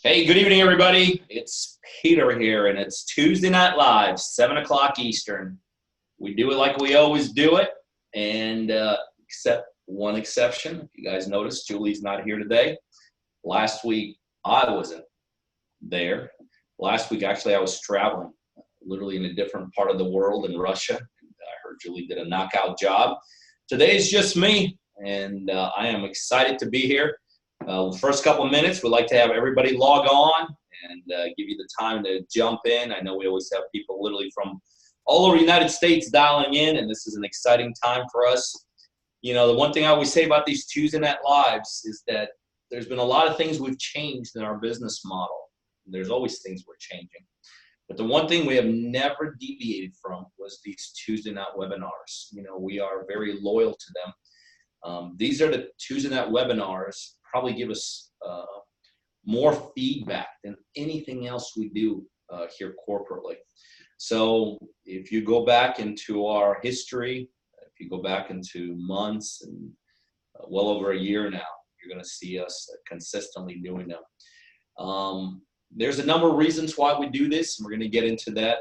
Hey, good evening, everybody. It's Peter here, and it's Tuesday Night Live, 7 o'clock Eastern. We do it like we always do it, and except one exception. If you guys noticed, Julie's not here today. Last week, I wasn't there. Last week, actually, I was traveling, literally in a different part of the world in Russia. I heard Julie did a knockout job. Today's just me, and I am excited to be here. The first couple of minutes, we'd like to have everybody log on and give you the time to jump in. I know we always have people literally from all over the United States dialing in, and this is an exciting time for us. You know, the one thing I always say about these Tuesday Night Lives is that there's been a lot of things we've changed in our business model. There's always things we're changing. But the one thing we have never deviated from was these Tuesday night webinars. You know, we are very loyal to them. These are the Tuesday night webinars, probably give us more feedback than anything else we do here corporately. So if you go back into our history, if you go back into months and well over a year now, you're going to see us consistently doing them. There's a number of reasons why we do this, and we're going to get into that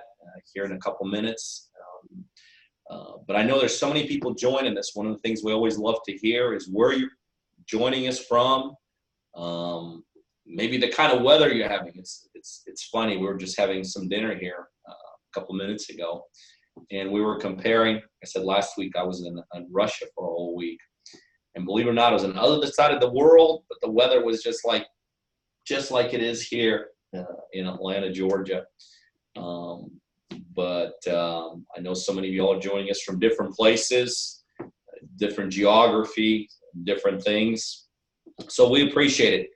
here in a couple minutes. But I know there's so many people joining us. One of the things we always love to hear is where you're joining us from, maybe the kind of weather you're having. It's funny. We were just having some dinner here a couple minutes ago, and we were comparing. I said last week I was in Russia for a whole week, and believe it or not, I was on the other side of the world, but the weather was just like it is here in Atlanta, Georgia. But I know so many of you all are joining us from different places, different geography, different things. So we appreciate it.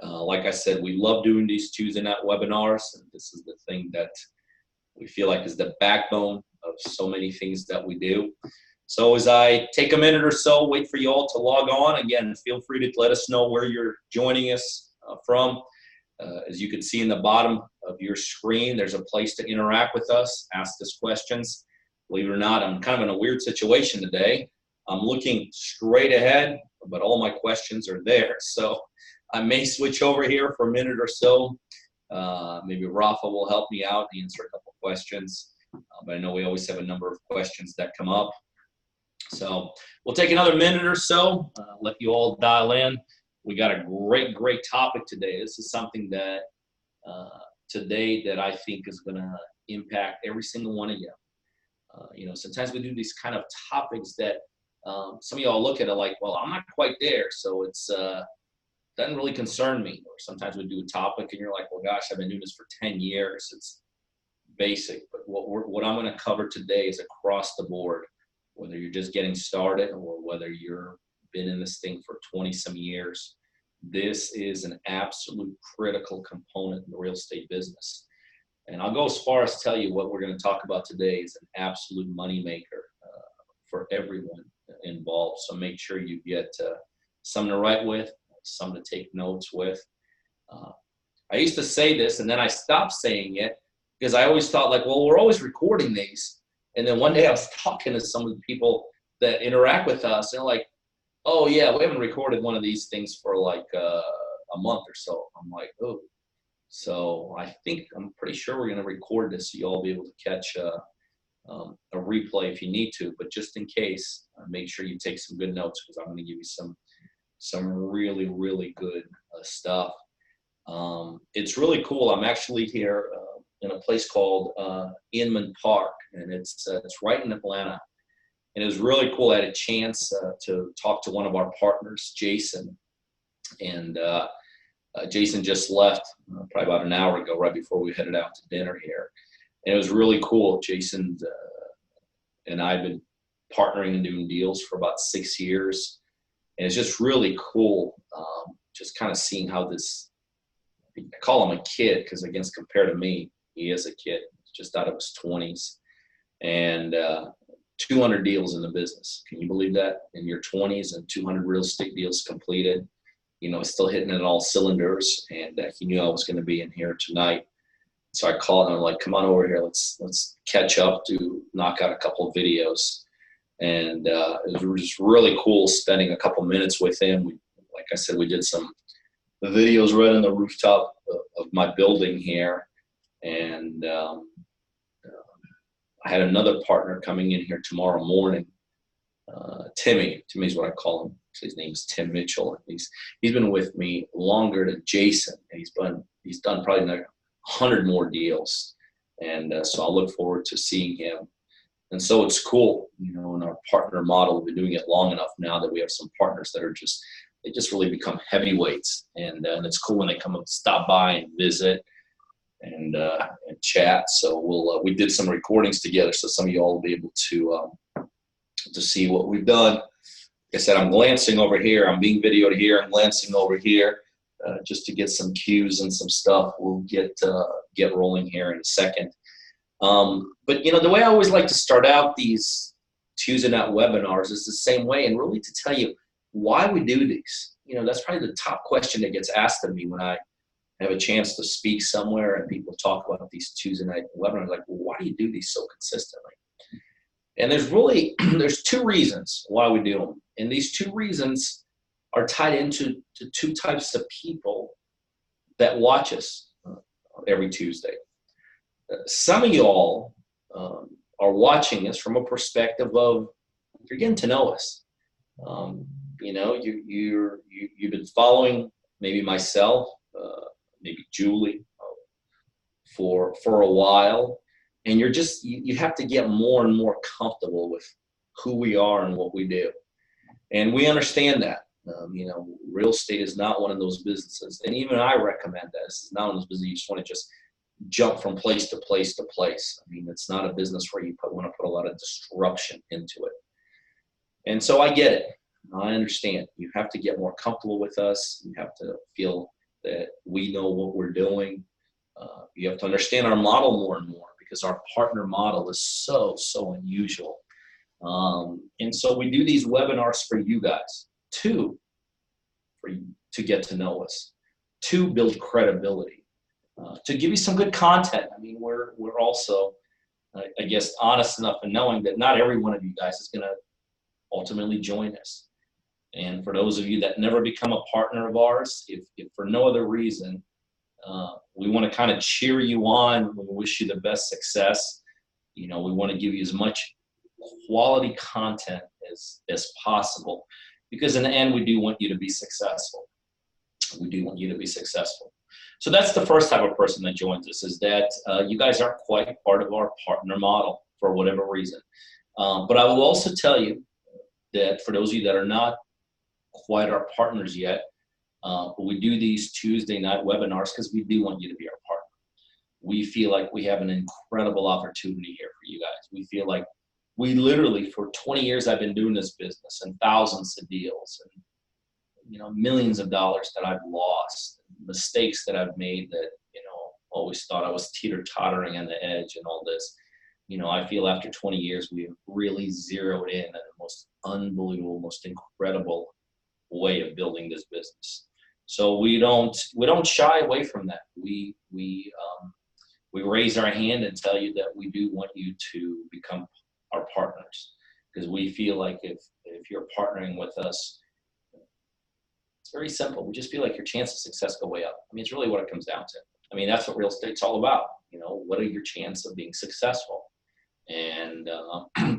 Like I said, we love doing these Tuesday night webinars. And this is the thing that we feel like is the backbone of so many things that we do. So as I take a minute or so, wait for you all to log on. Again, feel free to let us know where you're joining us from. As you can see in the bottom of your screen, there's a place to interact with us, ask us questions. Believe it or not, I'm kind of in a weird situation today. I'm looking straight ahead, but all my questions are there. So I may switch over here for a minute or so. Maybe Rafa will help me out and answer a couple questions. But I know we always have a number of questions that come up. So we'll take another minute or so, let you all dial in. We got a great topic today. This is something that today that I think is going to impact every single one of you. You know, sometimes we do these kind of topics that some of y'all look at it like, well, I'm not quite there, so it's doesn't really concern me. Or sometimes we do a topic and you're like, well, gosh, I've been doing this for 10 years. It's basic. But what I'm going to cover today is across the board, whether you're just getting started or whether you're been in this thing for 20 some years. This is an absolute critical component in the real estate business. And I'll go as far as tell you what we're going to talk about today is an absolute moneymaker for everyone involved. So make sure you get something to write with, something to take notes with. I used to say this and then I stopped saying it because I always thought like, well, we're always recording these. And then one day I was talking to some of the people that interact with us and they're like, oh yeah, we haven't recorded one of these things for like a month or so. I'm like, oh. So I'm pretty sure we're going to record this so you'll all be able to catch a replay if you need to. But just in case, make sure you take some good notes because I'm going to give you some really good stuff. It's really cool. I'm actually here in a place called Inman Park, and it's right in Atlanta. And it was really cool. I had a chance to talk to one of our partners, Jason. And Jason just left probably about an hour ago, right before we headed out to dinner here. And it was really cool. Jason and I have been partnering and doing deals for about 6 years. And it's just really cool just kind of seeing how this, I call him a kid because, again, compared to me, he is a kid, just out of his 20s. And 200 deals in the business. Can you believe that? In your 20s and 200 real estate deals completed, you know, still hitting it all cylinders. And he knew I was going to be in here tonight. So I called him, I'm like, come on over here. Let's catch up to knock out a couple of videos. And it was just really cool spending a couple minutes with him. Like I said, we did some videos right on the rooftop my building here, and I had another partner coming in here tomorrow morning. Timmy's what I call him. His name's Tim Mitchell. He's been with me longer than Jason, and he's done probably 100 more deals, and so I look forward to seeing him. And so it's cool, in our partner model. We've been doing it long enough now that we have some partners that are they just really become heavyweights, and it's cool when they come up, stop by and visit and chat. So we did some recordings together, so some of y'all will be able to see what we've done. Like I said, I'm glancing over here. I'm being videoed here. I'm glancing over here just to get some cues and some stuff. We'll get rolling here in a second. But the way I always like to start out these Tuesday night webinars is the same way, and really to tell you why we do these. That's probably the top question that gets asked of me when I have a chance to speak somewhere and people talk about these Tuesday night webinars. Like, well, why do you do these so consistently? And there's two reasons why we do them. And these two reasons are tied into two types of people that watch us every Tuesday. Some of y'all are watching us from a perspective of you're getting to know us. You've been following maybe myself, maybe Julie for a while. And you have to get more and more comfortable with who we are and what we do. And we understand that. Real estate is not one of those businesses. And even I recommend that. This is not one of those businesses you just want to just jump from place to place to place. It's not a business where you want to put a lot of disruption into it. And so I get it. I understand. You have to get more comfortable with us. You have to feel that we know what we're doing. You have to understand our model more and more, because our partner model is so unusual. And so we do these webinars for you guys, for you to get to know us, to build credibility, to give you some good content. We're also, I guess, honest enough in knowing that not every one of you guys is going to ultimately join us. And for those of you that never become a partner of ours, if for no other reason, we want to kind of cheer you on. We wish you the best success. We want to give you as much quality content as possible, because in the end, we do want you to be successful. We do want you to be successful. So that's the first type of person that joins us, is that you guys aren't quite part of our partner model for whatever reason. But I will also tell you that for those of you that are not quite our partners yet, we do these Tuesday night webinars because we do want you to be our partner. We feel like we have an incredible opportunity here for you guys. We feel like we literally, for 20 years, I've been doing this business, and thousands of deals, and millions of dollars that I've lost, mistakes that I've made that always thought I was teeter-tottering on the edge and all this. I feel after 20 years, we've really zeroed in on the most unbelievable, most incredible way of building this business. So we don't shy away from that. We raise our hand and tell you that we do want you to become our partners, because we feel like if you're partnering with us, it's very simple. We just feel like your chance of success go way up. It's really what it comes down to. That's what real estate's all about. What are your chances of being successful? And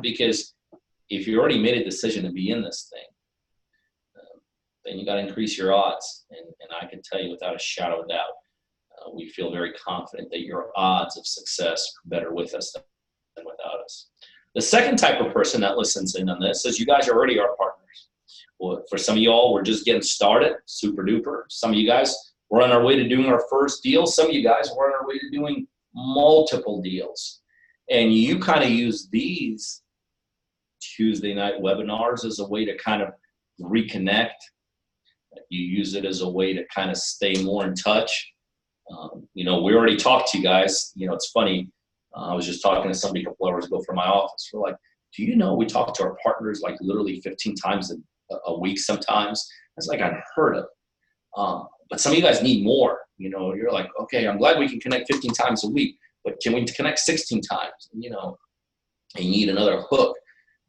because if you already made a decision to be in this thing, then you got to increase your odds. And I can tell you without a shadow of doubt, we feel very confident that your odds of success are better with us than without us. The second type of person that listens in on this is you guys are already our partners. Well, for some of y'all, we're just getting started, super duper. Some of you guys, we're on our way to doing our first deal. Some of you guys, we're on our way to doing multiple deals. And you kind of use these Tuesday night webinars as a way to kind of reconnect. You use it as a way to kind of stay more in touch. We already talked to you guys. It's funny. I was just talking to somebody a couple hours ago from my office. We're like, do you know we talk to our partners like literally 15 times a week sometimes? That's like unheard of. But some of you guys need more. You're like, okay, I'm glad we can connect 15 times a week, but can we connect 16 times? And you need another hook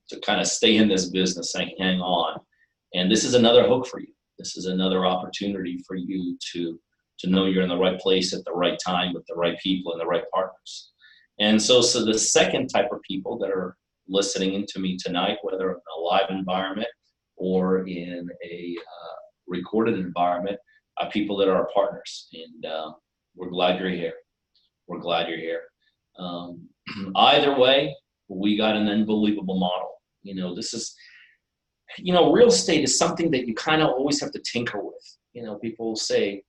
to kind of stay in this business and hang on. And this is another hook for you. This is another opportunity for you to to know you're in the right place at the right time with the right people and the right partners. And so the second type of people that are listening into me tonight, whether in a live environment or in a recorded environment, are people that are our partners. And we're glad you're here. We're glad you're here. Either way, we got an unbelievable model. This is, real estate is something that you kind of always have to tinker with. People say,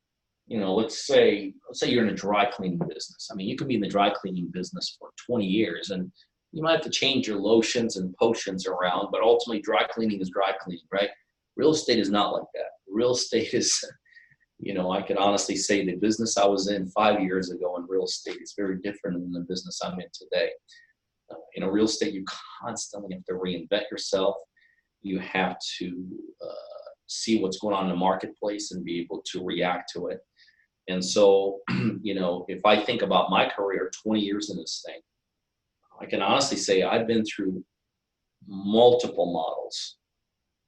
let's say you're in a dry cleaning business. I mean, you could be in the dry cleaning business for 20 years and you might have to change your lotions and potions around, but ultimately dry cleaning is dry cleaning, right? Real estate is not like that. Real estate is, I can honestly say the business I was in 5 years ago in real estate is very different than the business I'm in today. In real estate, you constantly have to reinvent yourself. You have to see what's going on in the marketplace and be able to react to it. And so, if I think about my career, 20 years in this thing, I can honestly say I've been through multiple models,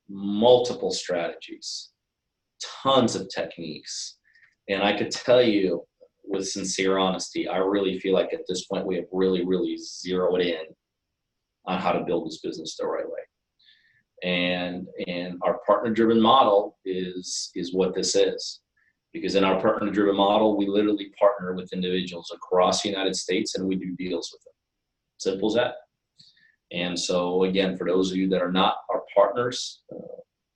multiple strategies, tons of techniques. And I could tell you with sincere honesty, I really feel like at this point we have really, really zeroed in on how to build this business the right way. And our partner-driven model is what this is. Because in our partner-driven model, we literally partner with individuals across the United States and we do deals with them. Simple as that. And so again, for those of you that are not our partners,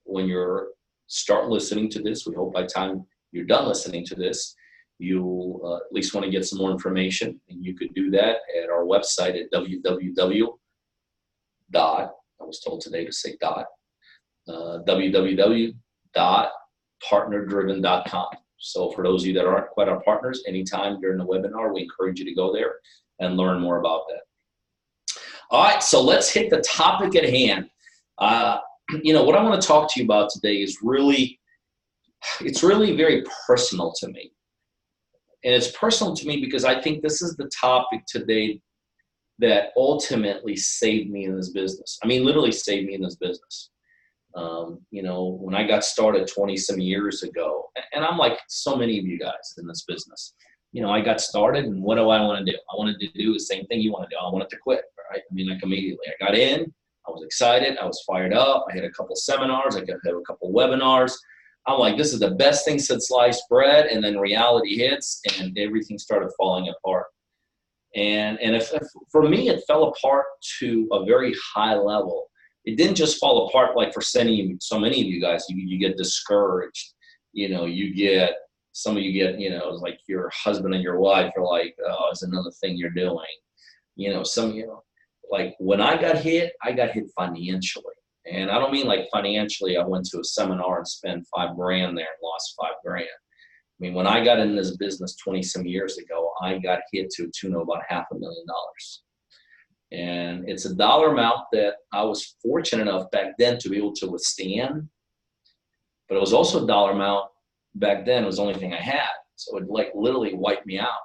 when you start listening to this, we hope by the time you're done listening to this, you'll at least want to get some more information. And you could do that at our website at www.partnerdriven.com. So for those of you that aren't quite our partners, anytime during the webinar, we encourage you to go there and learn more about that. All right, so let's hit the topic at hand. What I want to talk to you about today is it's really very personal to me. And it's personal to me because I think this is the topic today that ultimately saved me in this business. I mean, literally saved me in this business. When I got started 20 some years ago, and I'm like so many of you guys in this business, I got started and what do I want to do? I wanted to do the same thing you want to do. I wanted to quit, right? I mean, like immediately. I got in, I was excited, I was fired up, I had a couple seminars, I had a couple webinars. I'm like, this is the best thing since sliced bread, and then reality hits and everything started falling apart. And if for me, it fell apart to a very high level. It didn't just fall apart like for so many of you guys. You get discouraged. Some of you get, like your husband and your wife are like, oh, it's another thing you're doing. Like when I got hit financially. And I don't mean like financially, I went to a seminar and spent $5,000 there and lost $5,000. I mean, when I got in this business 20 some years ago, I got hit to a tune of about $500,000. And it's a dollar amount that I was fortunate enough back then to be able to withstand. But it was also a dollar amount back then, it was the only thing I had. So it like literally wiped me out.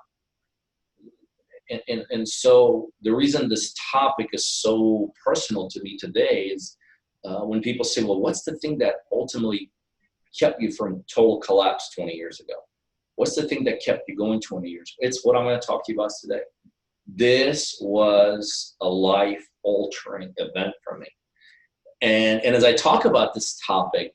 And so the reason this topic is so personal to me today is when people say, well, what's the thing that ultimately kept you from total collapse 20 years ago? What's the thing that kept you going 20 years? It's what I'm going to talk to you about today. This was a life-altering event for me. And as I talk about this topic,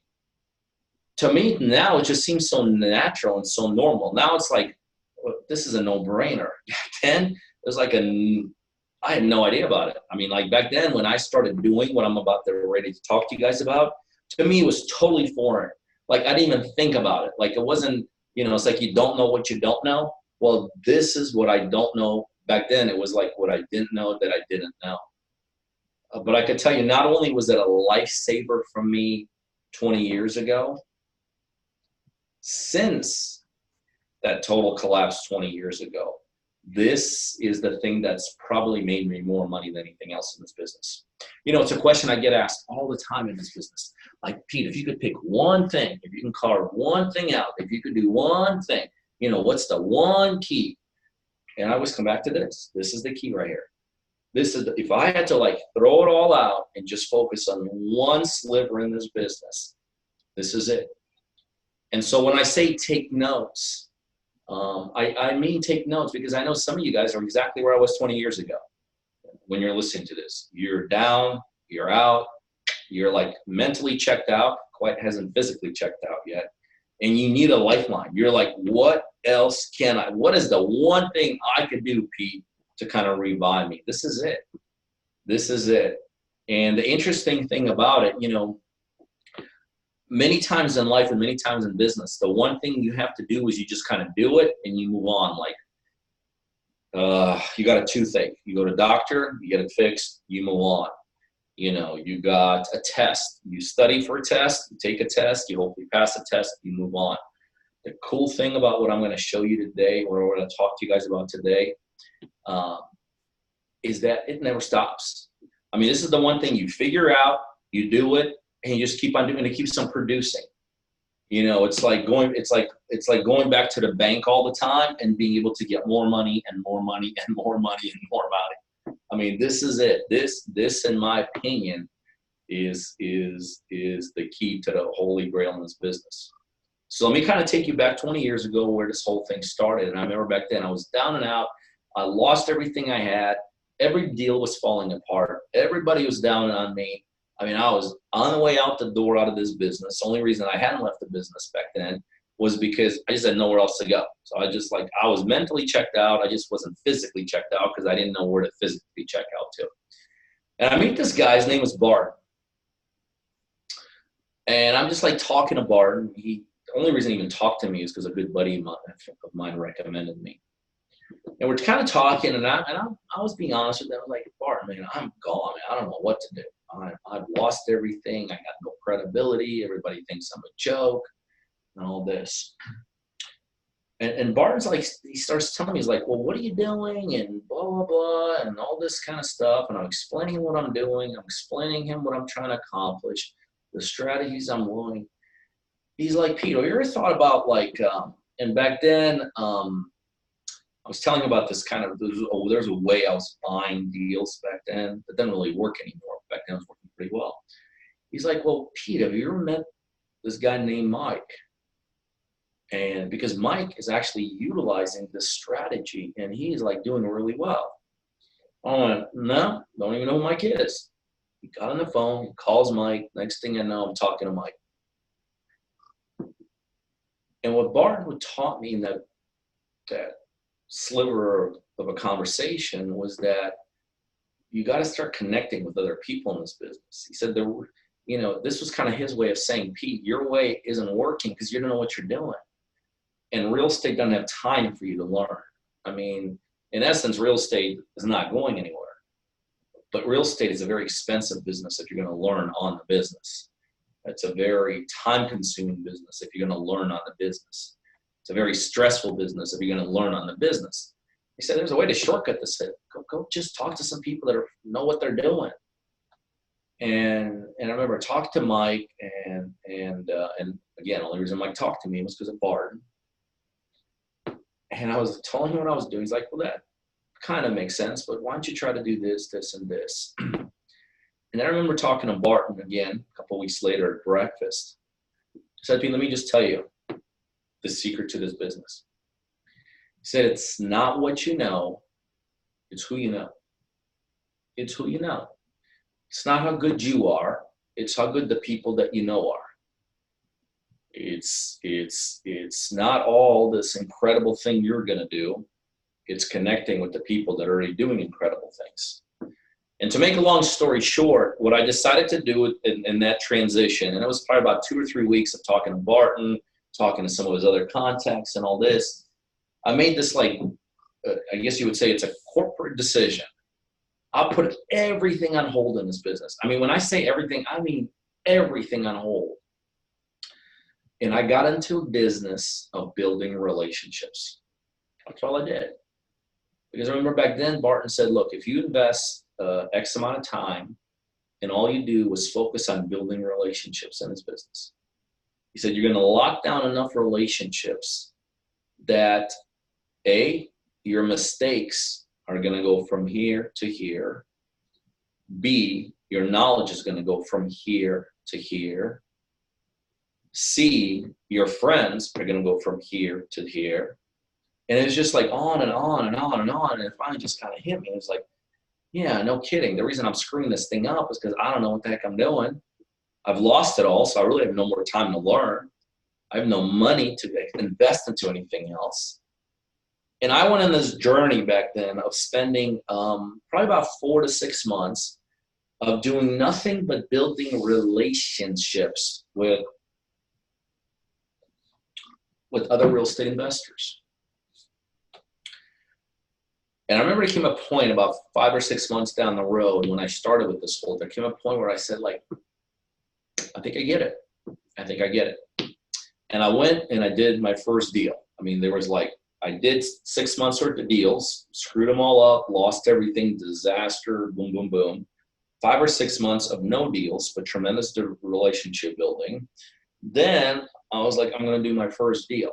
to me now it just seems so natural and so normal. Now it's like, well, this is a no-brainer. Back then, it was like I had no idea about it. I mean, like back then when I started doing what I'm about to ready to talk to you guys about, to me it was totally foreign. Like I didn't even think about it. Like it wasn't, it's like you don't know what you don't know. Well, this is what I don't know. Back then it was like what I didn't know that I didn't know. But I could tell you, not only was it a lifesaver for me 20 years ago, since that total collapse 20 years ago, this is the thing that's probably made me more money than anything else in this business. It's a question I get asked all the time in this business. Like, Pete, if you could pick one thing, if you can carve one thing out, if you could do one thing, what's the one key? And I always come back to this. This is the key right here. If I had to like throw it all out and just focus on one sliver in this business, this is it. And so when I say take notes, I mean, take notes, because I know some of you guys are exactly where I was 20 years ago when you're listening to this. You're down, you're out, you're like mentally checked out, quite hasn't physically checked out yet, and you need a lifeline. You're like, what else what is the one thing I could do, Pete, to kind of revive me? This is it. This is it. And the interesting thing about it, many times in life and many times in business, the one thing you have to do is you just kind of do it and you move on. Like, you got a toothache, you go to doctor, you get it fixed, you move on. You got a test, you study for a test, you take a test, you hopefully pass the test, you move on. The cool thing about what I'm going to show you today, or what I'm going to talk to you guys about today, is that it never stops. I mean, this is the one thing you figure out, you do it, and you just keep on doing it. It keeps on producing. It's like going back to the bank all the time and being able to get more money and more money and more money and more money. I mean, this is it. This, in my opinion, is the key to the holy grail in this business. So let me kind of take you back 20 years ago where this whole thing started. And I remember back then I was down and out. I lost everything I had. Every deal was falling apart. Everybody was down on me. I mean, I was on the way out the door out of this business. The only reason I hadn't left the business back then was because I just had nowhere else to go. So I was mentally checked out. I just wasn't physically checked out because I didn't know where to physically check out to. And I meet this guy. His name was Bart. And I'm just like talking to Bart. The only reason he even talked to me is because a good buddy of mine recommended me. And we're kind of talking, and I was being honest with them. I'm like, Bart, man, I'm gone. Man. I don't know what to do. I've lost everything. I got no credibility. Everybody thinks I'm a joke and all this. And Bart's like, he starts telling me, he's like, well, what are you doing? And blah, blah, blah, and all this kind of stuff. And I'm explaining what I'm doing. I'm explaining him what I'm trying to accomplish, the strategies I'm willing. He's like, Peter, you ever thought about and back then, I was telling about this kind of, there's a way I was buying deals back then that doesn't really work anymore. Back then it was working pretty well. He's like, well, Pete, have you ever met this guy named Mike? And because Mike is actually utilizing this strategy and he's like doing really well. I went, no, don't even know who Mike is. He got on the phone, he calls Mike. Next thing I know, I'm talking to Mike. And what Bart would taught me in that sliver of a conversation was that you got to start connecting with other people in this business. He said, this was kind of his way of saying, Pete, your way isn't working because you don't know what you're doing. And real estate doesn't have time for you to learn. I mean, in essence, real estate is not going anywhere. But real estate is a very expensive business if you're going to learn on the business. It's a very time-consuming business if you're going to learn on the business. It's a very stressful business if you're going to learn on the business. He said, there's a way to shortcut this. Go just talk to some people that know what they're doing. And I remember I talked to Mike, and again, the only reason Mike talked to me was because of Bart. And I was telling him what I was doing. He's like, well, that kind of makes sense, but why don't you try to do this, this, and this? And then I remember talking to Barton again a couple of weeks later at breakfast. He said, Pete, let me just tell you the secret to this business. He said, it's not what you know, it's who you know. It's who you know. It's not how good you are, it's how good the people that you know are. It's not all this incredible thing you're going to do. It's connecting with the people that are already doing incredible things. And to make a long story short, what I decided to do in that transition, and it was probably about 2 or 3 weeks of talking to Barton, talking to some of his other contacts and all this, I made this I guess you would say it's a corporate decision. I'll put everything on hold in this business. I mean, when I say everything, I mean everything on hold. And I got into a business of building relationships. That's all I did. Because I remember back then, Barton said, look, if you invest X amount of time and all you do was focus on building relationships in this business, he said, you're going to lock down enough relationships that A, your mistakes are going to go from here to here. B, your knowledge is going to go from here to here. C, your friends are going to go from here to here. And it was just like on and on and on and on. And it finally just kind of hit me. It was like, yeah, no kidding. The reason I'm screwing this thing up is because I don't know what the heck I'm doing. I've lost it all, so I really have no more time to learn. I have no money to invest into anything else. And I went on this journey back then of spending probably about 4 to 6 months of doing nothing but building relationships with other real estate investors. And I remember it came a point about 5 or 6 months down the road when I started with this whole, there came a point where I said, like, I think I get it. I think I get it. And I went and I did my first deal. I mean, there was like, I did 6 months worth of deals, screwed them all up, lost everything, disaster, boom, boom, boom. 5 or 6 months of no deals, but tremendous relationship building. Then I was like, I'm going to do my first deal.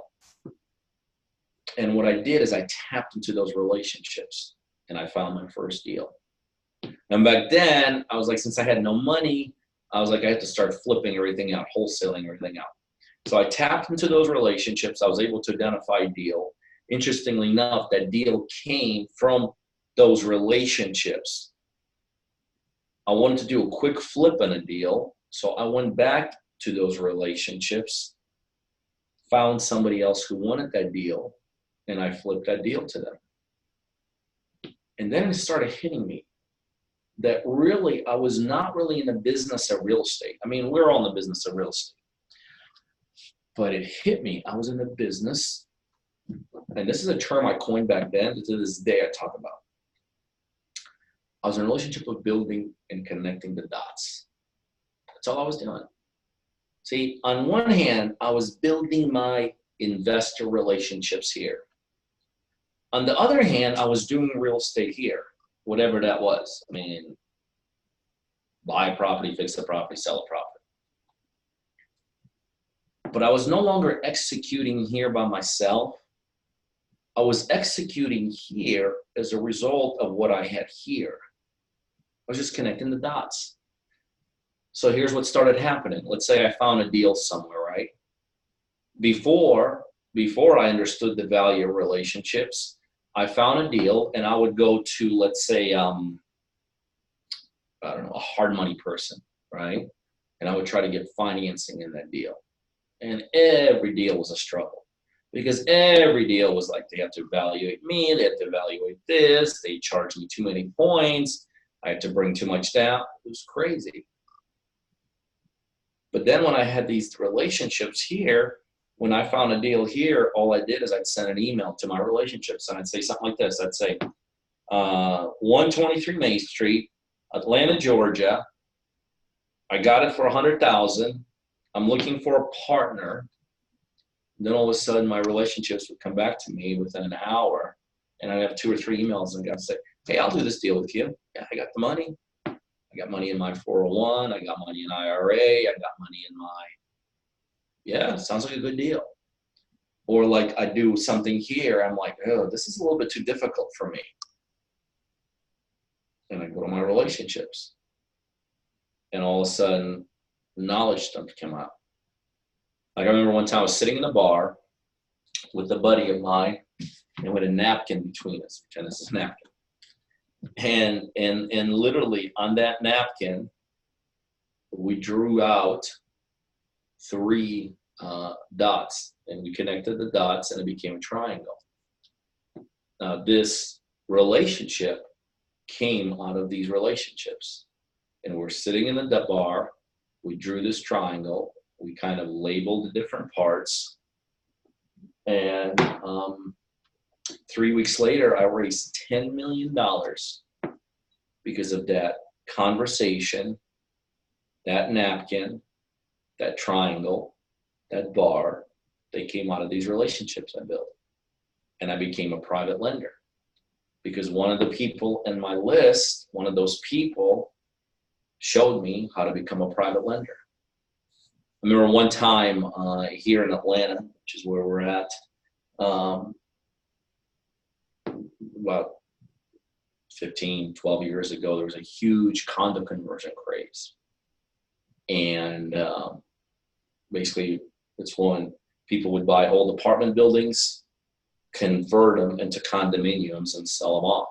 And what I did is I tapped into those relationships and I found my first deal. And back then I was like, since I had no money, I was like, I had to start flipping everything out, wholesaling everything out. So I tapped into those relationships. I was able to identify a deal. Interestingly enough, that deal came from those relationships. I wanted to do a quick flip on a deal. So I went back to those relationships, found somebody else who wanted that deal, and I flipped that deal to them. And then it started hitting me that really I was not really in the business of real estate. I mean, we're all in the business of real estate. But it hit me. I was in the business, and this is a term I coined back then, to this day I talk about. I was in a relationship with building and connecting the dots. That's all I was doing. See, on one hand, I was building my investor relationships here. On the other hand, I was doing real estate here, whatever that was. I mean, buy a property, fix a property, sell a property. But I was no longer executing here by myself. I was executing here as a result of what I had here. I was just connecting the dots. So here's what started happening. Let's say I found a deal somewhere, right? Before I understood the value of relationships, I found a deal and I would go to, let's say, I don't know, a hard money person, right? And I would try to get financing in that deal. And every deal was a struggle because every deal was like, they have to evaluate me, they have to evaluate this, they charge me too many points, I had to bring too much down. It was crazy. But then when I had these relationships here, when I found a deal here, all I did is I'd send an email to my relationships and I'd say something like this. I'd say, 123 Main Street, Atlanta, Georgia. I got it for $100,000. I'm looking for a partner. Then all of a sudden my relationships would come back to me within an hour and I'd have 2 or 3 emails and I'd say, hey, I'll do this deal with you. Yeah, I got the money. I got money in my 401. I got money in IRA. I got money in my, yeah, sounds like a good deal. Or like I do something here. I'm like, oh, this is a little bit too difficult for me. And I go to my relationships. And all of a sudden, knowledge stuff come out. Like I remember one time I was sitting in a bar with a buddy of mine and with a napkin between us. Pretend this is a napkin. And literally on that napkin, we drew out 3 dots and we connected the dots and it became a triangle. Now this relationship came out of these relationships and we're sitting in the bar. We drew this triangle. We kind of labeled the different parts. And 3 weeks later, I raised $10 million because of that conversation, that napkin, that triangle, that bar. They came out of these relationships I built. And I became a private lender because one of the people in my list, one of those people showed me how to become a private lender. I remember one time here in Atlanta, which is where we're at, about 15, 12 years ago, there was a huge condo conversion craze. And basically, it's when people would buy old apartment buildings, convert them into condominiums and sell them off.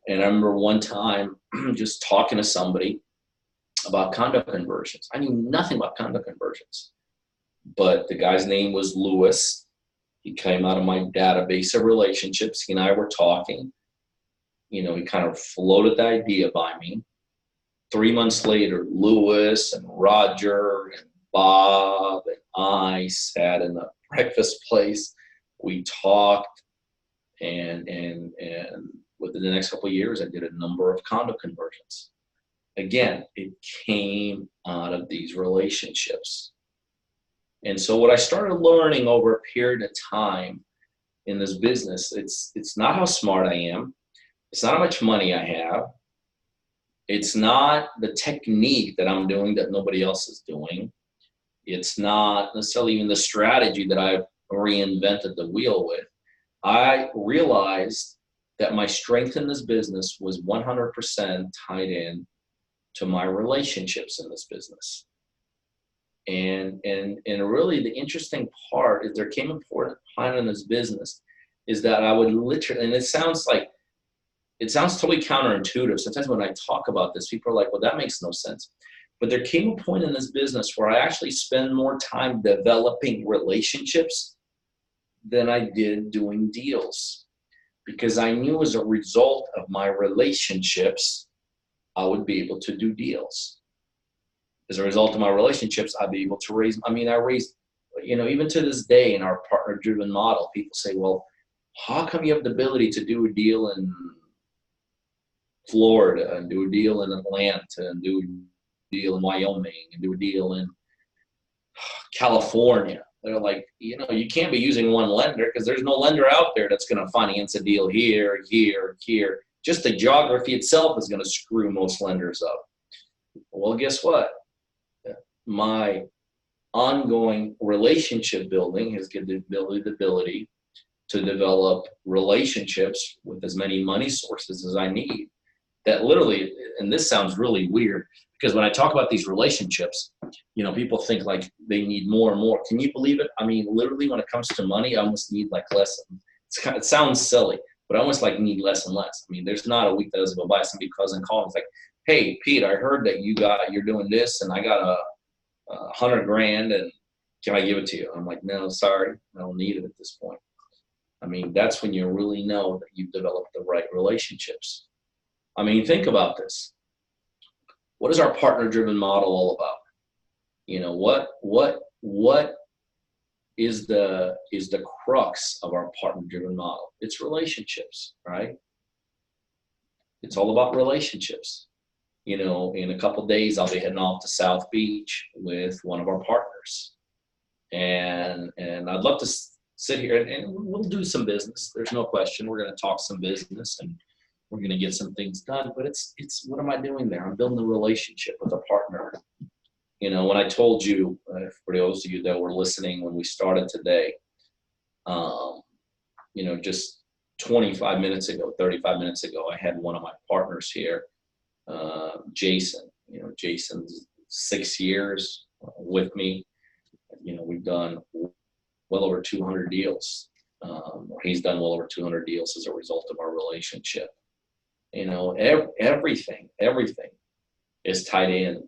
And I remember one time just talking to somebody about condo conversions. I knew nothing about condo conversions, but the guy's name was Lewis. He came out of my database of relationships. He and I were talking. He kind of floated the idea by me. 3 months later, Lewis and Roger and Bob and I sat in a breakfast place. We talked, and within the next couple of years, I did a number of condo conversions. Again, it came out of these relationships. And so what I started learning over a period of time in this business, it's not how smart I am. It's not how much money I have. It's not the technique that I'm doing that nobody else is doing. It's not necessarily even the strategy that I've reinvented the wheel with. I realized that my strength in this business was 100% tied in to my relationships in this business. And really the interesting part is there came a point in this business is that I would literally, and it sounds totally counterintuitive. Sometimes when I talk about this, people are like, well, that makes no sense. But there came a point in this business where I actually spend more time developing relationships than I did doing deals, because I knew as a result of my relationships, I would be able to do deals. As a result of my relationships, I'd be able to I raised, even to this day in our partner-driven model, people say, well, how come you have the ability to do a deal in Florida and do a deal in Atlanta and do a deal in Wyoming and do a deal in California? They're like, you can't be using one lender because there's no lender out there that's going to finance a deal here. Just the geography itself is going to screw most lenders up. Well, guess what? My ongoing relationship building has given the ability to develop relationships with as many money sources as I need. That literally, and this sounds really weird, because when I talk about these relationships, people think like they need more and more. Can you believe it? I mean, literally when it comes to money, I almost need like less. It sounds silly, but I almost like need less and less. I mean, there's not a week that doesn't go by somebody calls and calls like, hey, Pete, I heard that you're doing this and I got a $100,000 and can I give it to you? I'm like, no, sorry, I don't need it at this point. I mean, that's when you really know that you've developed the right relationships. I mean, think about this. What is our partner-driven model all about? What is the crux of our partner-driven model? It's relationships, right? It's all about relationships. In a couple of days, I'll be heading off to South Beach with one of our partners, and I'd love to sit here and we'll do some business. There's no question. We're going to talk some business and we're going to get some things done. But it's what am I doing there? I'm building a relationship with a partner. When I told you, for those of you that were listening when we started today, just 25 minutes ago, 35 minutes ago, I had one of my partners here, Jason. Jason's 6 years with me. We've done well over 200 deals. He's done well over 200 deals as a result of our relationship. Everything is tied in.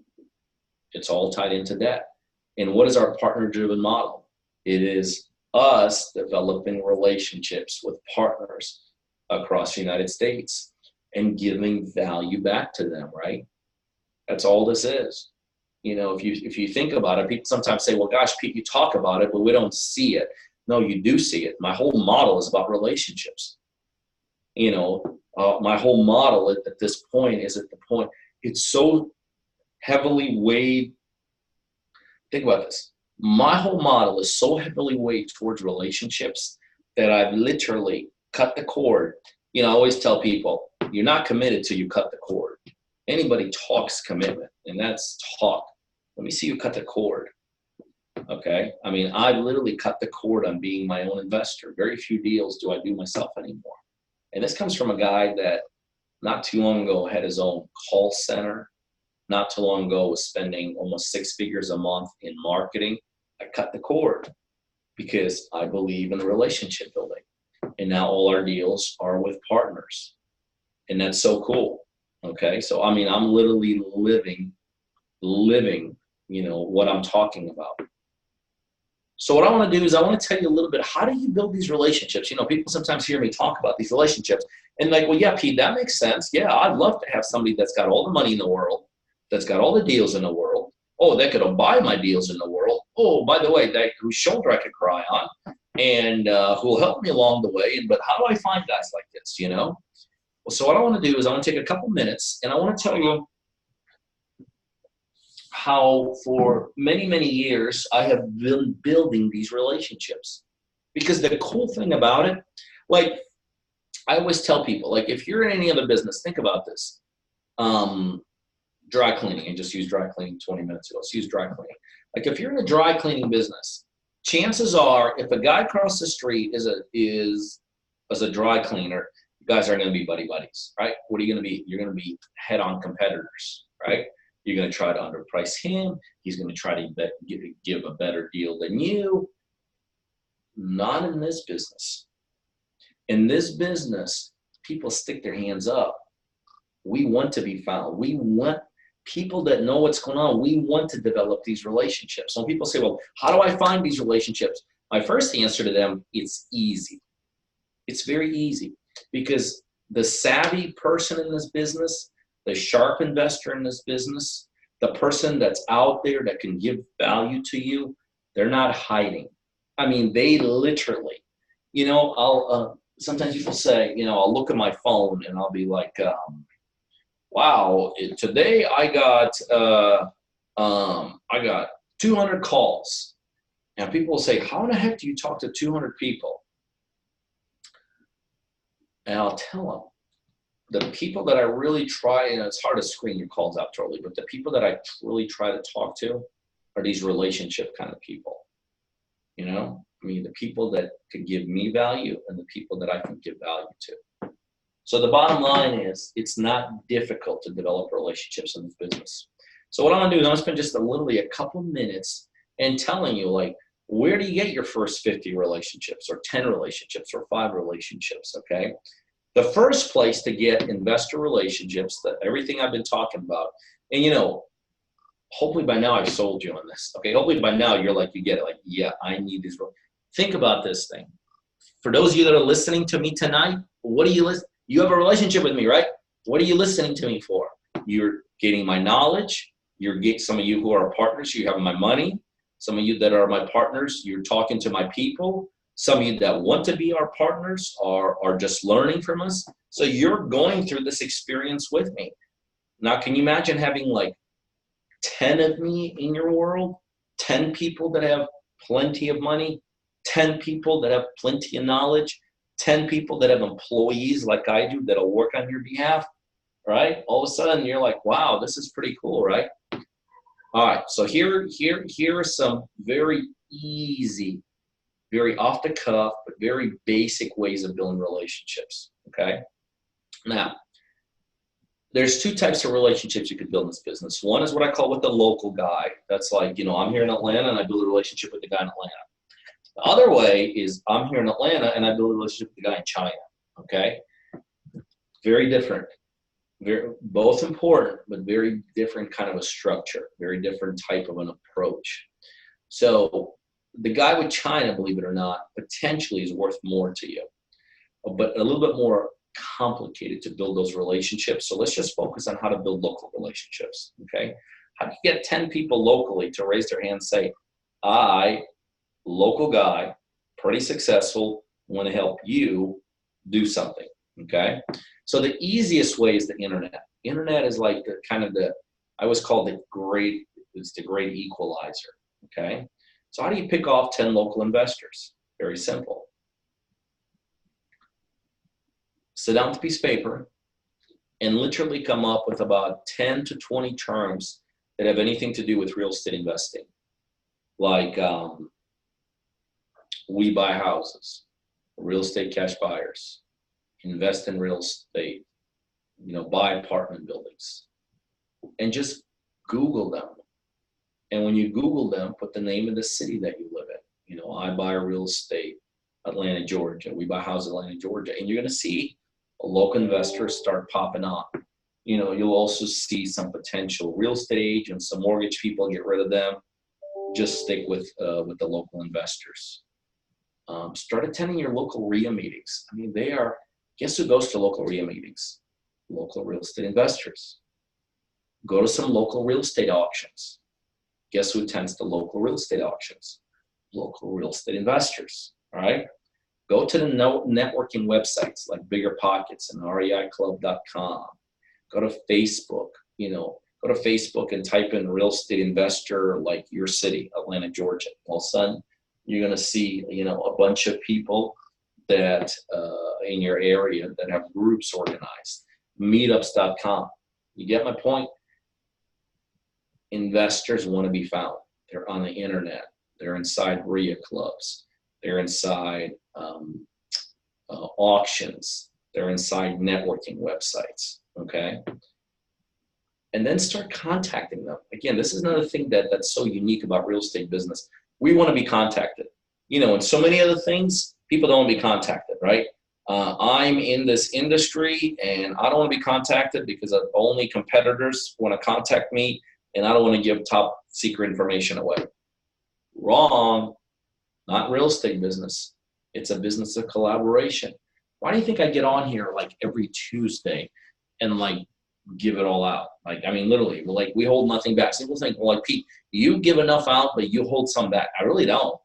It's all tied into that. And what is our partner-driven model? It is us developing relationships with partners across the United States and giving value back to them, right? That's all this is. If you think about it, people sometimes say, well, gosh, Pete, you talk about it, but we don't see it. No, you do see it. My whole model is about relationships. My whole model at this point is at the point, it's so heavily weighed. Think about this. My whole model is so heavily weighed towards relationships that I've literally cut the cord. I always tell people, you're not committed till you cut the cord. Anybody talks commitment, and that's talk. Let me see you cut the cord. Okay? I mean, I've literally cut the cord on being my own investor. Very few deals do I do myself anymore. And this comes from a guy that not too long ago had his own call center. Not too long ago was spending almost 6 figures a month in marketing. I cut the cord because I believe in relationship building. And now all our deals are with partners. And that's so cool. Okay. So, I mean, I'm literally living, what I'm talking about. So what I want to do is I want to tell you a little bit, how do you build these relationships? People sometimes hear me talk about these relationships and like, well, yeah, Pete, that makes sense. Yeah, I'd love to have somebody that's got all the money in the world, that's got all the deals in the world. Oh, that could buy my deals in the world. Oh, by the way, that whose shoulder I could cry on and who will help me along the way. But how do I find guys like this, Well, so what I want to do is I want to take a couple minutes and I want to tell you how for many, many years I have been building these relationships. Because the cool thing about it, like I always tell people, like if you're in any other business, think about this. Dry cleaning, and just use dry cleaning 20 minutes ago. Let's use dry cleaning. Like if you're in a dry cleaning business, chances are if a guy across the street is a dry cleaner, you guys are going to be buddy buddies, right? What are you going to be? You're going to be head-on competitors, right? You're going to try to underprice him. He's going to try to give a better deal than you. Not in this business. In this business, people stick their hands up. We want to be found. We want people that know what's going on. We want to develop these relationships. So when people say, well, how do I find these relationships? My first answer to them, it's easy. It's very easy because the savvy person in this business, the sharp investor in this business, the person that's out there that can give value to you, they're not hiding. I mean, they literally, I'll sometimes people say, I'll look at my phone and I'll be like, wow, today I got 200 calls. And people will say, how in the heck do you talk to 200 people? And I'll tell them, the people that I really try, and it's hard to screen your calls out totally, but the people that I really try to talk to are these relationship kind of people. The people that can give me value and the people that I can give value to. So the bottom line is it's not difficult to develop relationships in this business. So what I'm going to do is I'm going to spend just literally a couple minutes and telling you, like, where do you get your first 50 relationships or 10 relationships or 5 relationships, okay? The first place to get investor relationships, that everything I've been talking about, and hopefully by now I've sold you on this, okay? Hopefully by now you're like, you get it, like, yeah, I need these. Think about this thing. For those of you that are listening to me tonight, what do you listen? You have a relationship with me, right? What are you listening to me for? You're getting my knowledge. You're getting some of you who are partners. You have my money. Some of you that are my partners, you're talking to my people. Some of you that want to be our partners are just learning from us. So you're going through this experience with me. Now, can you imagine having like 10 of me in your world? 10 people that have plenty of money? 10 people that have plenty of knowledge? 10 people that have employees like I do that'll work on your behalf, right? All of a sudden you're like, wow, this is pretty cool, right? All right, so here are some very easy, very off the cuff, but very basic ways of building relationships, okay? Now, there's 2 types of relationships you could build in this business. One is what I call with the local guy. That's like, I'm here in Atlanta and I build a relationship with the guy in Atlanta. The other way is I'm here in Atlanta and I build a relationship with the guy in China, okay? Very different. Both important, but very different kind of a structure, very different type of an approach. So the guy with China, believe it or not, potentially is worth more to you, but a little bit more complicated to build those relationships. So let's just focus on how to build local relationships, okay? How do you get 10 people locally to raise their hand and say, I, local guy, pretty successful, want to help you do something, okay? So the easiest way is the internet. Internet is like I always call it the great equalizer, okay? So how do you pick off 10 local investors? Very simple. Sit down with a piece of paper and literally come up with about 10 to 20 terms that have anything to do with real estate investing. Like we buy houses, real estate cash buyers, invest in real estate, buy apartment buildings, and just Google them. And when you Google them, put the name of the city that you live in. I buy real estate. Atlanta, Georgia. We buy houses in Atlanta, Georgia. And you're going to see local investors start popping up. You know, you'll also see some potential real estate agents, some mortgage people, get rid of them. Just stick with the local investors. Start attending your local RIA meetings. I mean, guess who goes to local RIA meetings? Local real estate investors. Go to some local real estate auctions. Guess who attends the local real estate auctions? Local real estate investors, all right? Go to the networking websites like BiggerPockets and REIClub.com. Go to Facebook, go to Facebook and type in real estate investor like your city, Atlanta, Georgia. All of a sudden, you're going to see, a bunch of people that in your area that have groups organized. Meetups.com. You get my point? Investors want to be found. They're on the internet. They're inside RIA clubs. They're inside auctions. They're inside networking websites. Okay. And then start contacting them. Again, this is another thing that's so unique about real estate business. We want to be contacted. And so many other things, people don't want to be contacted, right? I'm in this industry and I don't want to be contacted because only competitors want to contact me and I don't want to give top secret information away. Wrong. Not real estate business. It's a business of collaboration. Why do you think I get on here like every Tuesday and like give it all out? Literally, we hold nothing back. People think, well, like, Pete, you give enough out, but you hold some back. I really don't.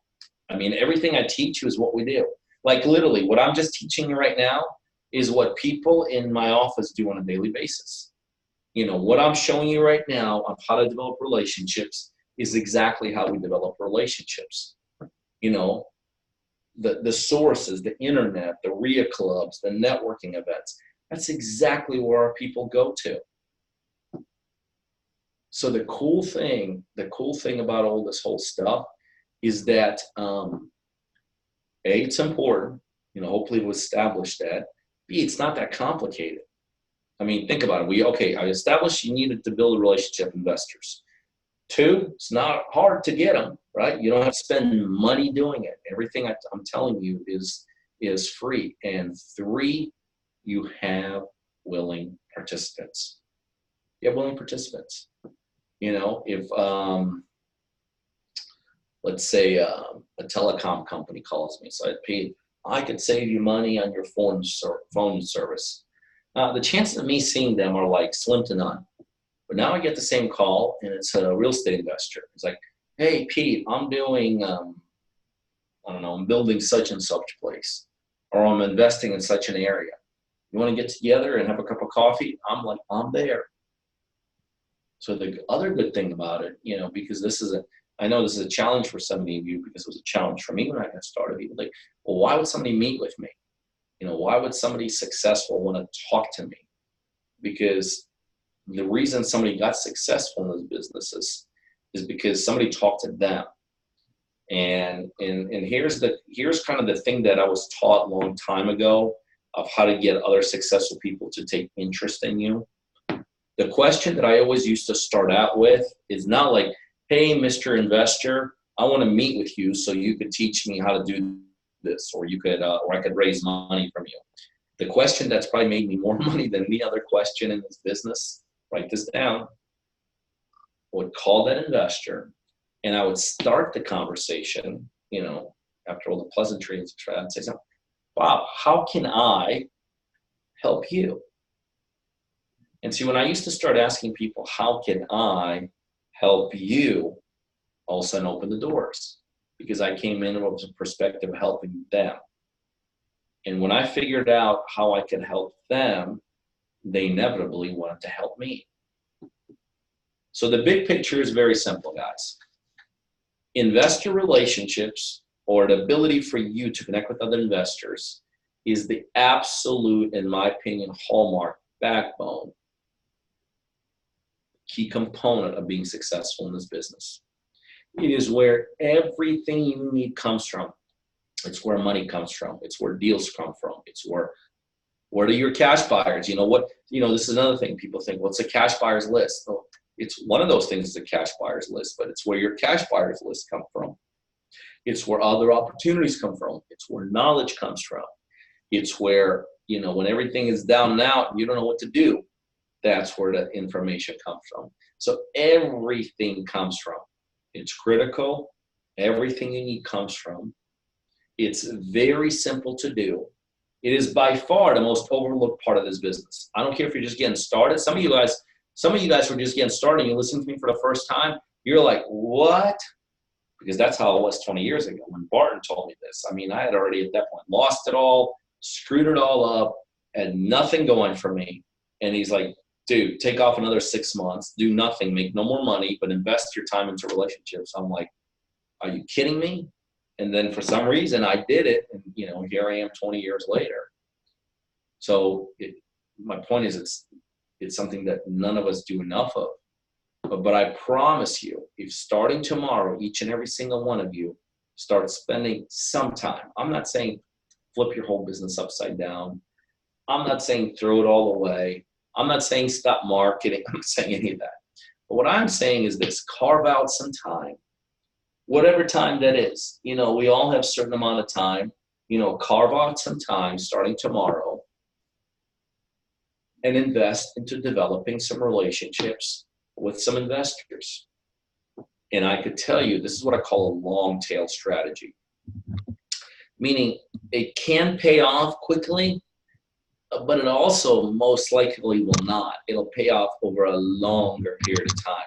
Everything I teach you is what we do. Like literally, what I'm just teaching you right now is what people in my office do on a daily basis. What I'm showing you right now on how to develop relationships is exactly how we develop relationships. The sources, the internet, the RIA clubs, the networking events. That's exactly where our people go to. So the cool thing about all this whole stuff is that A, it's important. Hopefully we'll establish that. B, it's not that complicated. Think about it. I established you needed to build a relationship with investors. 2, it's not hard to get them, right? You don't have to spend money doing it. Everything I'm telling you is free. And 3, you have willing participants. You have willing participants. If let's say a telecom company calls me, so I could save you money on your phone service. The chances of me seeing them are like slim to none. But now I get the same call, and it's a real estate investor. It's like, hey, Pete, I'm doing, I'm building such and such place, or I'm investing in such an area. You want to get together and have a cup of coffee? I'm like, I'm there. So the other good thing about it, because I know this is a challenge for some of you, because it was a challenge for me when I got started. People like, well, why would somebody meet with me? Why would somebody successful want to talk to me? Because the reason somebody got successful in those businesses is because somebody talked to them. And here's kind of the thing that I was taught a long time ago of how to get other successful people to take interest in you. The question that I always used to start out with is not like, hey, Mr. Investor, I want to meet with you so you could teach me how to do this, or I could raise money from you. The question that's probably made me more money than any other question in this business, write this down, I would call that investor and I would start the conversation, after all the pleasantries, I'd say something, Bob, how can I help you? And see, when I used to start asking people, how can I help you, all of a sudden open the doors, because I came in with a perspective of helping them. And when I figured out how I could help them, they inevitably wanted to help me. So the big picture is very simple, guys. Investor relationships, or the ability for you to connect with other investors, is the absolute, in my opinion, hallmark, backbone, key component of being successful in this business. It is where everything you need comes from. It's where money comes from. It's where deals come from. It's where, what are your cash buyers? This is another thing people think, what's a cash buyer's list? Oh, it's one of those things, is a cash buyer's list, but it's where your cash buyer's list come from. It's where other opportunities come from. It's where knowledge comes from. It's where, when everything is down and out, you don't know what to do. That's where the information comes from. So everything comes from. It's critical. Everything you need comes from. It's very simple to do. It is by far the most overlooked part of this business. I don't care if you're just getting started. Some of you guys were just getting started. You listen to me for the first time. You're like, what? Because that's how it was 20 years ago when Barton told me this. I mean, I had already at that point lost it all, screwed it all up, had nothing going for me. And he's like, dude, take off another 6 months, do nothing, make no more money, but invest your time into relationships. I'm like, are you kidding me? And then for some reason I did it, and here I am 20 years later. So my point is, it's something that none of us do enough of. But I promise you, if starting tomorrow, each and every single one of you start spending some time, I'm not saying flip your whole business upside down. I'm not saying throw it all away. I'm not saying stop marketing. I'm not saying any of that. But what I'm saying is this: carve out some time, whatever time that is. We all have a certain amount of time. Carve out some time starting tomorrow and invest into developing some relationships with some investors. And I could tell you, this is what I call a long tail strategy, meaning it can pay off quickly, but it also most likely will not. It'll pay off over a longer period of time.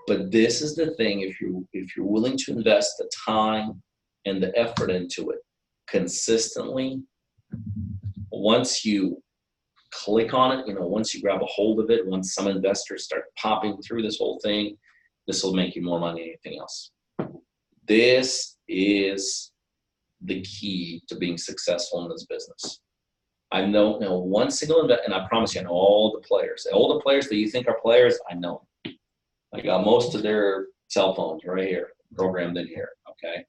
But this is the thing: if you're willing to invest the time and the effort into it consistently, once you click on it, once you grab a hold of it, once some investors start popping through this whole thing, this will make you more money than anything else. This is the key to being successful in this business. I don't know one single investor, and I promise you, I know all the players. All the players that you think are players, I know them. I got most of their cell phones right here, programmed in here, okay?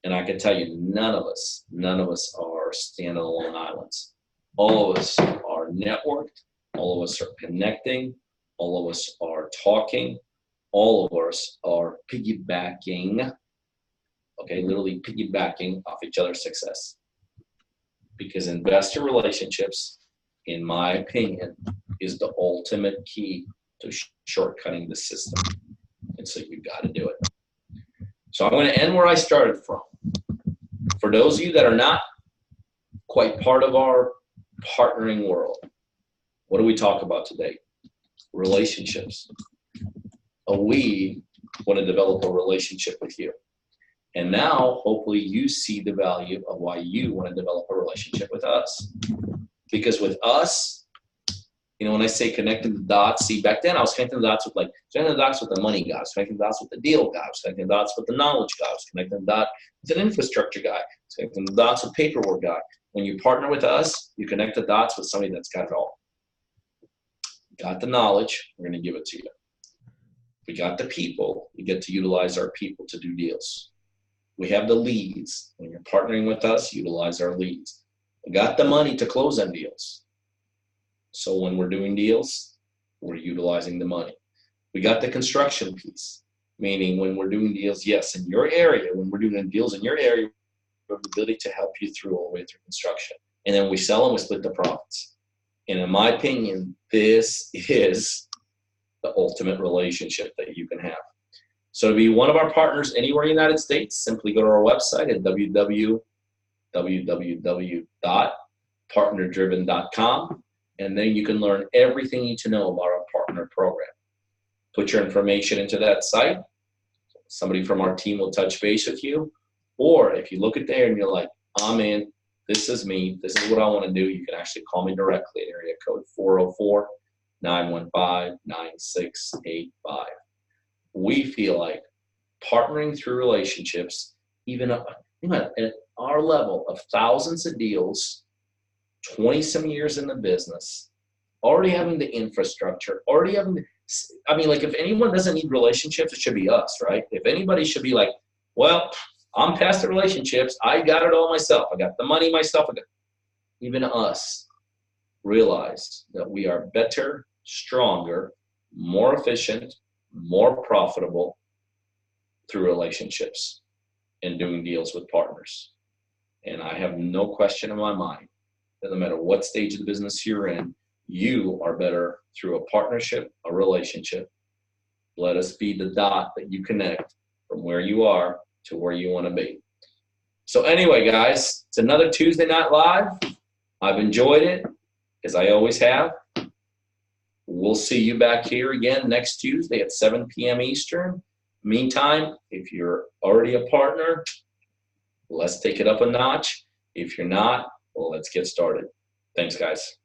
And I can tell you, none of us are standalone islands. All of us are networked. All of us are connecting. All of us are talking. All of us are piggybacking, okay, literally piggybacking off each other's success. Because investor relationships, in my opinion, is the ultimate key to shortcutting the system. And so you've got to do it. So I'm going to end where I started from. For those of you that are not quite part of our partnering world, what do we talk about today? Relationships. We want to develop a relationship with you. And now, hopefully, you see the value of why you want to develop a relationship with us. Because with us, when I say connecting the dots, see, back then I was connecting the dots with the money guy, I was connecting the dots with the deal guy, I was connecting the dots with the knowledge guy, I was connecting the dots with an infrastructure guy, I was connecting the dots with paperwork guy. When you partner with us, you connect the dots with somebody that's got it all. Got the knowledge, we're going to give it to you. We got the people, you get to utilize our people to do deals. We have the leads. When you're partnering with us, utilize our leads. We got the money to close on deals. So when we're doing deals, we're utilizing the money. We got the construction piece, meaning when we're doing deals, yes, in your area, when we're doing deals in your area, we have the ability to help you through all the way through construction. And then we sell and we split the profits. And in my opinion, this is the ultimate relationship that you can have. So to be one of our partners anywhere in the United States, simply go to our website at www.partnerdriven.com, and then you can learn everything you need to know about our partner program. Put your information into that site. Somebody from our team will touch base with you. Or if you look at there and you're like, I'm in, this is me, this is what I want to do, you can actually call me directly at area code 404-915-9685. We feel like partnering through relationships, even at our level of thousands of deals, 20-some years in the business, already having the infrastructure, already having the, if anyone doesn't need relationships, it should be us, right? If anybody should be like, well, I'm past the relationships, I got it all myself, I got the money myself, even us realize that we are better, stronger, more efficient, more profitable through relationships. in doing deals with partners. And I have no question in my mind that no matter what stage of the business you're in, you are better through a partnership, a relationship. Let us be the dot that you connect from where you are to where you want to be. So anyway, guys, it's another Tuesday Night Live. I've enjoyed it, as I always have. We'll see you back here again next Tuesday at 7 p.m. Eastern. Meantime, if you're already a partner, let's take it up a notch. If you're not, well, let's get started. Thanks, guys.